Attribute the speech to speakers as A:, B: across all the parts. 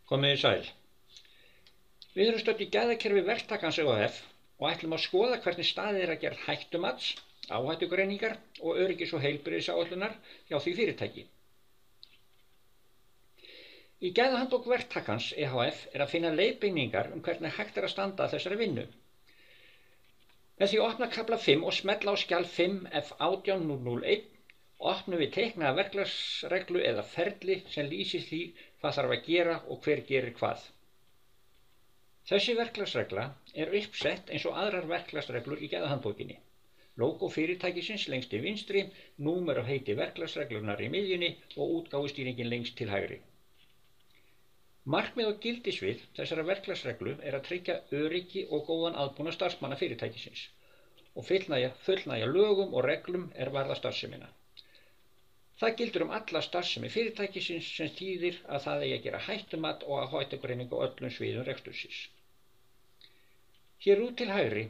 A: Komiði sæl. Við erum stödd í gæðakerfi verktakans e.h.f. og ætlum að skoða hvernig staðið að gera hættumats, áhættugreiningar og öryggis- og heilbrigðisáætlunar hjá því fyrirtæki. Í gæðahandbók verktakans e.h.f. að finna leiðbeiningar hvernig hægt að standa að þessari vinnu. Með því að opna kafla 5 og smella á skjal 5F18001 opnum við teiknaða verklagsreglu eða ferli sem lýsir því hvað þarf að gera og hver gerir hvað. Þessi verklagsregla uppsett eins og aðrar verklagsreglur í gæðahandbókinni. Lógó fyrirtækisins lengst til vinstri, númer og heiti verklagsreglunar í miðjunni og útgáfustýringin lengst til hægri. Markmið og gildissvið þessara verklagsreglu að tryggja öryggi og góðan aðbúnað starfsmanna fyrirtækisins og fullnægja lögum og reglum varða starfsemina. Það gildir alla starfsemi fyrirtækisins sem þýðir að það eigi að gera hættumat og áhættugreiningu á öllum sviðum rekstursins. Hér út til hægri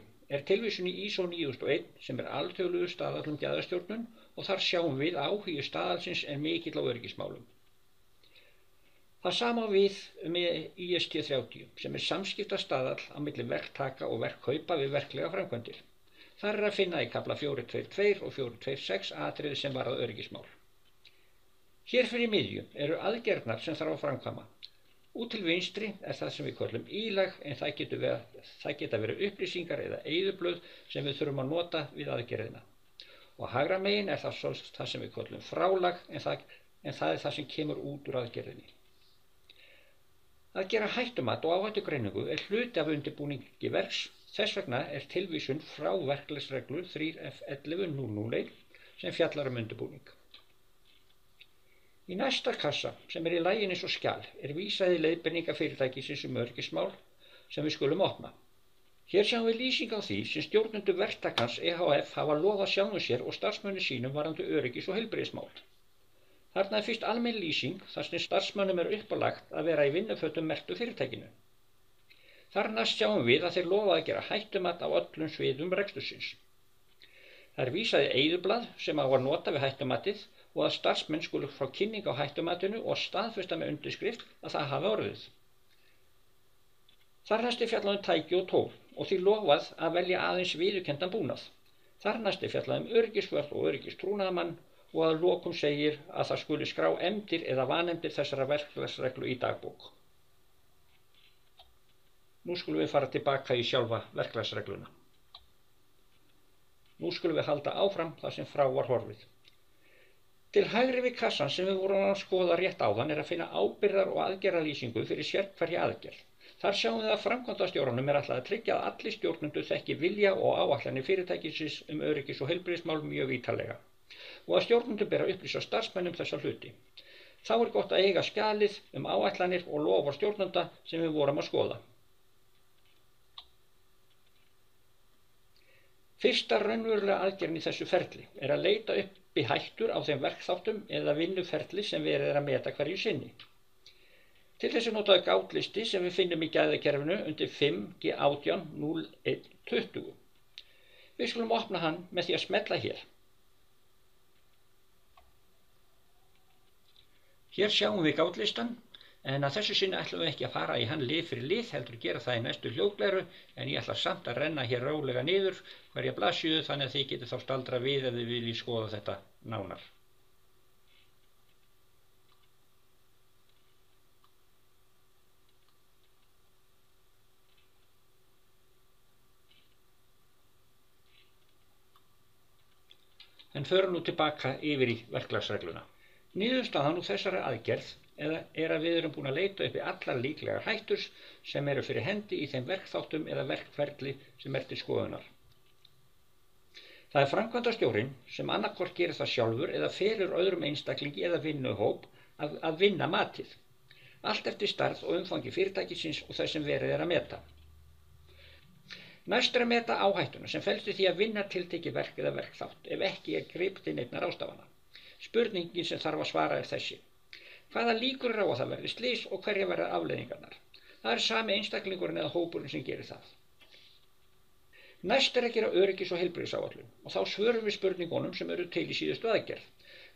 A: tilvísun í ISO 9001 sem alþjóðlegur staðall gæðastjórnun og þar sjáum við að áhugi staðalsins mikill á öryggismálum. Það sama á við með IST 30 sem samskiptastaðall á milli verktaka og verkkaupa við verklega framkvæmdir. Þar að finna í kafla 422 og 426 atriði sem varða öryggismál. Hér fyrir miðju aðgerðnar sem þarf að framkvæma. Út til vinstri það sem við köllum ílag en það geta verið upplýsingar eða eyðublöð sem við þurfum að nota við aðgerðina. Og hægra megin það sem við köllum frálag en það það sem kemur út úr aðgerðinni. Að gera hættumat og áhættugreiningu hluti af undirbúningi verks, þess vegna tilvísun frá verklagsreglu 3F11001 sem fjallar undirbúning. Í næsta kassa sem í laginu eins og skjal vísað í leiðbeiningar fyrirtækisins öryggismál sem við skulum opna. Hér sjáum við lýsing á því sem stjórnendur verktakans e.h.f. hafa lofað sjálfum sér og starfsmönnum sínum varðandi öryggis- og heilbrigðismál. Þarna fyrst almenn lýsing þar sem starfsmönnum uppálagt að vera í vinnufötum merktu fyrirtækinu. Þar næst sjáum við að þeir lofa að gera hættumat á öllum sviðum rekstursins. Það vísað í eyðublað sem á að nota við hættumatið og að starfsmenn skulu frá kynning á hættumatinu og staðfesta með undirskrift að það hafi orðið. Þar næst fjallað tæki og tól og því lofað að velja aðeins viðurkenndan búnað. Þar næst fjallað öryggisvörð og öryggistrúnaðarmann og að lokum segir að það skuli skrá efndir eða vanefndir þessara verklagsreglu í dagbók. Nú skulum við fara tilbaka í sjálfa verklagsregluna. Nú skulum við halda áfram þar sem frá var horfið. Til hægri við kassan sem við vorum að skoða rétt áðan að finna ábyrgðar- og aðgerðalýsingu fyrir sérhverja aðgerð. Þar sjáum við að framkvæmdastjóranum ætlað að tryggja að allir stjórnendur þekki vilja og áætlanir fyrirtækisins öryggis- og heilbrigðismál mjög ítarlega og að stjórnendur bera upplýsa starfsmennum þessa hluti. Þá gott að eiga skjalið áætlanir og loforð stjórnenda sem við vorum að skoða. Fyrsta raunverulega aðgerðin í þessu ferli að leita uppi hættur á þeim verkþáttum eða vinnuferli sem verið að meta hverju sinni. Til þess notaði gátlisti sem við finnum í gæðakerfinu undir 5G180120. Við skulum opna hann með því að smella hér. Hér sjáum við gátlistan en að þessu sinni ætlum við ekki að fara í hann lið fyrir lið heldur gera það í næstu hljóðgleru en ég ætla samt að renna hér rólega niður hverja blaðsíðu þannig að þið getið þá staldra við ef þið viljið skoða þetta nánar. En förum nú tilbaka yfir í verklagsregluna. Niðurstaðan úr þessari aðgerð að við erum búin að leita uppi allar líklegar hættur sem fyrir hendi í þeim verkþáttum eða verkferli sem til skoðunar. Það framkvæmdastjórinn sem annaðhvort gerir það sjálfur eða felur öðrum einstaklingi eða vinnuhóp að vinna matið. Allt eftir stærð og umfangi fyrirtækisins og þess sem verið að meta. Næst að meta áhættuna sem felst í því að vinna tiltekið verk eða verkþátt ef ekki gripið til neinna ráðstafana. Spurningin sem þarf að svara þessi. Hvaða líkur á að það verði slys og hverja verða afleiðingarnar? Það sami einstaklingurinn eða hópurinn sem gerir það. Næst að gera öryggis- og heilbrigðisáætlun og þá svörum við spurningunum sem eru til í síðustu aðgerð.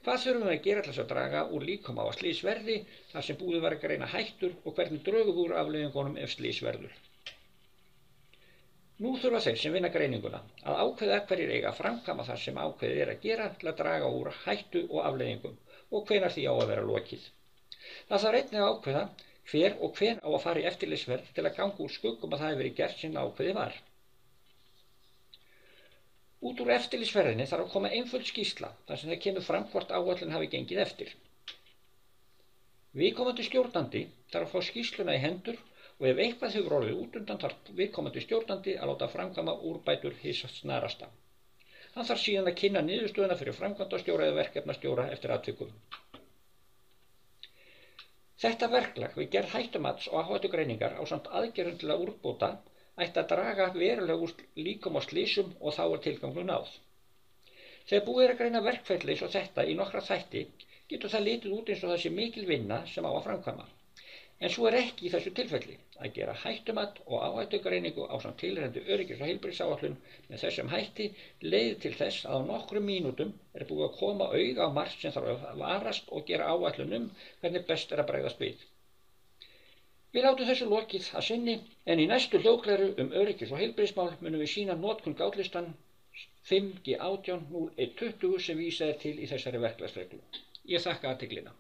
A: Hvað þurfum við að gera til þess að draga úr líkum á að slys verði þar sem búið var að greina hættur og hvernig drögum úr afleiðingunum ef slys verður. Nú þurfa þeir sem vinna greininguna að ákveða hverjir eiga að framkvæma það sem ákveðið er að gera til að draga úr hættu og afleiðingum og hvenær því á að vera lokið. Það þarf einnig að ákveða hver og hven á að fara í eftirlitsferð til að ganga úr skuggum að það hefur verið gert sem ákveðið var. Út úr eftirlitsferðinni þarf að koma einföld skýrsla þar sem það kemur fram hvort áætlun hafi gengið eftir. Viðkomandi stjórnandi þarf að fá skýrsluna í hendur og ef eitthvað hefur orðið út undan þarf viðkomandi stjórnandi að láta framkvæma úrbætur hins snarasta. Hann þarf síðan að kynna niðurstöðuna fyrir framkvæmdastjóra eða verkefnastjóra eftir atvikum. Þetta verklag við gerð hættumats og áhættugreiningar ásamt aðgerðum til að úrbóta ætti að draga verulega úr líkum á slysum og þá er tilgangur náð. Þegar búið er að greina verkferli eins og þetta í nokkra þætti getur það litið út eins og það sé mikil vinna sem á að framkvæma. En svo er ekki í þessu tilfelli. Að gera hættumat og áhættugreiningu ásamt tilheyrandi öryggis- og heilbrigðisáætlun með þessum hætti leiðir til þess að á nokkrum mínútum er búið að koma auga á margt sem þarf að varast og gera áætlun hvernig best er að bregðast við. Við látum þessu lokið að sinni en í næstu hljóðgleru öryggis- og heilbrigðismál munum við sýna notkun gátlistan 5G18 0120 sem vísað er til í þessari verklagsreglu. Ég þakka athyglina.